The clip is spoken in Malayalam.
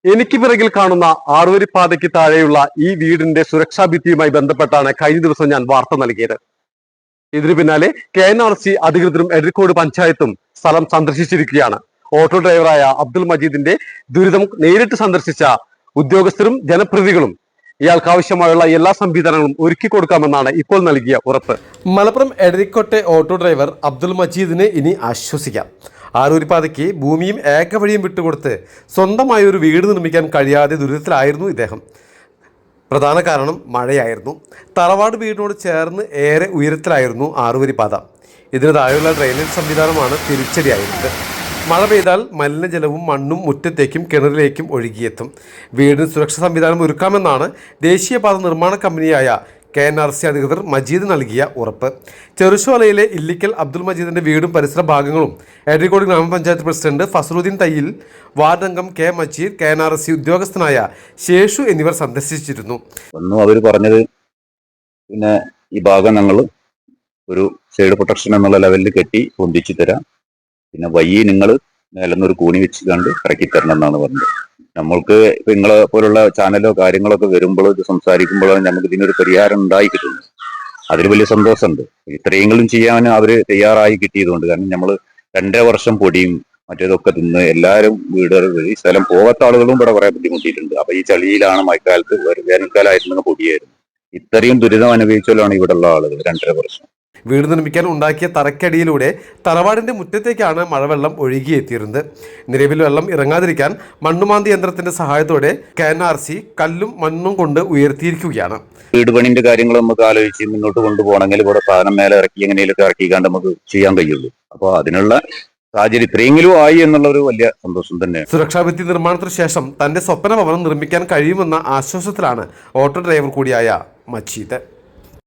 എനിക്ക് പിറകിൽ കാണുന്ന ആറുവരിപ്പാതയ്ക്ക് താഴെയുള്ള ഈ വീടിന്റെ സുരക്ഷാ ഭിത്തിയുമായി ബന്ധപ്പെട്ടാണ് കഴിഞ്ഞ ദിവസം ഞാൻ വാർത്ത നൽകിയത്. ഇതിനു പിന്നാലെ KNRC അധികൃതരും എടരിക്കോട് പഞ്ചായത്തും സ്ഥലം സന്ദർശിച്ചിരിക്കുകയാണ്. ഓട്ടോ ഡ്രൈവറായ അബ്ദുൾ മജീദിന്റെ ദുരിതം നേരിട്ട് സന്ദർശിച്ച ഉദ്യോഗസ്ഥരും ജനപ്രതിനിധികളും ഇയാൾക്ക് ആവശ്യമായുള്ള എല്ലാ സംവിധാനങ്ങളും ഒരുക്കി കൊടുക്കാമെന്നാണ് ഇപ്പോൾ നൽകിയ ഉറപ്പ്. മലപ്പുറം എടരിക്കോട്ടെ ഓട്ടോ ഡ്രൈവർ അബ്ദുൾ മജീദിന് ഇനി ആശ്വസിക്കാം. ആരൂരിപ്പാതയ്ക്ക് ഭൂമിയും ഏകവഴിയും വിട്ടുകൊടുത്ത് സ്വന്തമായി ഒരു വീട് നിർമ്മിക്കാൻ കഴിയാതെ ദുരിതത്തിലായിരുന്നു ഇദ്ദേഹം. പ്രധാന കാരണം മഴയായിരുന്നു. തറവാട് വീടിനോട് ചേർന്ന് ഏറെ ഉയരത്തിലായിരുന്നു ആറുവരിപ്പാത. ഇതിന് താഴെയുള്ള ഡ്രെയിനേജ് സംവിധാനമാണ് തിരിച്ചടിയായിരുന്നത്. മഴ പെയ്താൽ മലിനജലവും മണ്ണും മുറ്റത്തേക്കും കിണറിലേക്കും ഒഴുകിയെത്തും. വീടിന് സുരക്ഷാ സംവിധാനം ഒരുക്കാമെന്നാണ് ദേശീയപാത നിർമ്മാണ കമ്പനിയായ KNRC അധികൃതർ മജീദ് നൽകിയ ഉറപ്പ്. ചെറുശോലയിലെ ഇല്ലിക്കൽ അബ്ദുൾ മജീദിന്റെ വീടും പരിസര ഭാഗങ്ങളും എടരിക്കോട് ഗ്രാമപഞ്ചായത്ത് പ്രസിഡന്റ് ഫസലുദ്ദീൻ തയ്യിൽ, വാർഡ് അംഗം K മജീദ്, KNRC ഉദ്യോഗസ്ഥനായ ശേഷു എന്നിവർ സന്ദർശിച്ചിരുന്നു. അവർ പറഞ്ഞത് പിന്നെ ഈ ഭാഗം ഞങ്ങൾ ഒരു സൈഡ് പ്രൊട്ടക്ഷൻ എന്നുള്ള ലെവലിൽ കെട്ടി പൊന്തിച്ചു തരാം, പിന്നെ വയ്യ നിങ്ങൾ മേലെന്നൊരു കൂണി വെച്ച് കണ്ട് ഇറക്കി തരണം എന്നാണ് പറഞ്ഞത്. നമ്മൾക്ക് ഇപ്പൊ നിങ്ങളെ പോലുള്ള ചാനലോ കാര്യങ്ങളൊക്കെ വരുമ്പോഴോ ഇത് സംസാരിക്കുമ്പോഴോ നമുക്ക് ഇതിനൊരു പരിഹാരം ഉണ്ടായി കിട്ടുന്നു. അതിൽ വലിയ സന്തോഷമുണ്ട്. ഇത്രയെങ്കിലും ചെയ്യാൻ അവര് തയ്യാറായി കിട്ടിയതുകൊണ്ട്. കാരണം നമ്മൾ 2.5 വർഷം പൊടിയും മറ്റേതൊക്കെ തിന്ന് എല്ലാവരും വീടുകൾ ഈ സ്ഥലം പോകാത്ത ആളുകളും ഇവിടെ കുറെ ബുദ്ധിമുട്ടിയിട്ടുണ്ട്. അപ്പൊ ഈ ചളിയിലാണ് മഴക്കാലത്ത്, വേനൽക്കാലമായിരുന്നെങ്കിൽ പൊടിയായിരുന്നു. ഇത്രയും ദുരിതം അനുഭവിച്ചാലാണ് ഇവിടെ ഉള്ള ആളുകൾ 2.5 വർഷം. വീട് നിർമ്മിക്കാൻ ഉണ്ടാക്കിയ തറക്കടിയിലൂടെ തറവാടിന്റെ മുറ്റത്തേക്കാണ് മഴവെള്ളം ഒഴുകിയെത്തിയിരുന്നത്. നിലവിൽ വെള്ളം ഇറങ്ങാതിരിക്കാൻ മണ്ണുമാന്തി യന്ത്രത്തിന്റെ സഹായത്തോടെ KNRC കല്ലും മണ്ണും കൊണ്ട് ഉയർത്തിയിരിക്കുകയാണ്. വീട് പണിന്റെ കാര്യങ്ങൾ നമുക്ക് ആലോചിച്ച് മുന്നോട്ട് കൊണ്ടുപോകണമെങ്കിൽ ഇവിടെ സാധനം മേലെ ഇറക്കി എങ്ങനെയൊക്കെ ഇറക്കിക്കാണ്ട് നമുക്ക് ചെയ്യാൻ കഴിയുള്ളൂ. അപ്പോൾ അതിനുള്ള സാഹചര്യം ഇത്രയെങ്കിലും ആയി എന്നുള്ള ഒരു വലിയ സന്തോഷം തന്നെയാണ്. സുരക്ഷാ ഭിത്തി നിർമ്മാണത്തിന് ശേഷം തന്റെ സ്വപ്ന ഭവനം നിർമ്മിക്കാൻ കഴിയുമെന്ന ആശ്വാസത്തിലാണ് ഓട്ടോ ഡ്രൈവർ കൂടിയായ മജീദ്.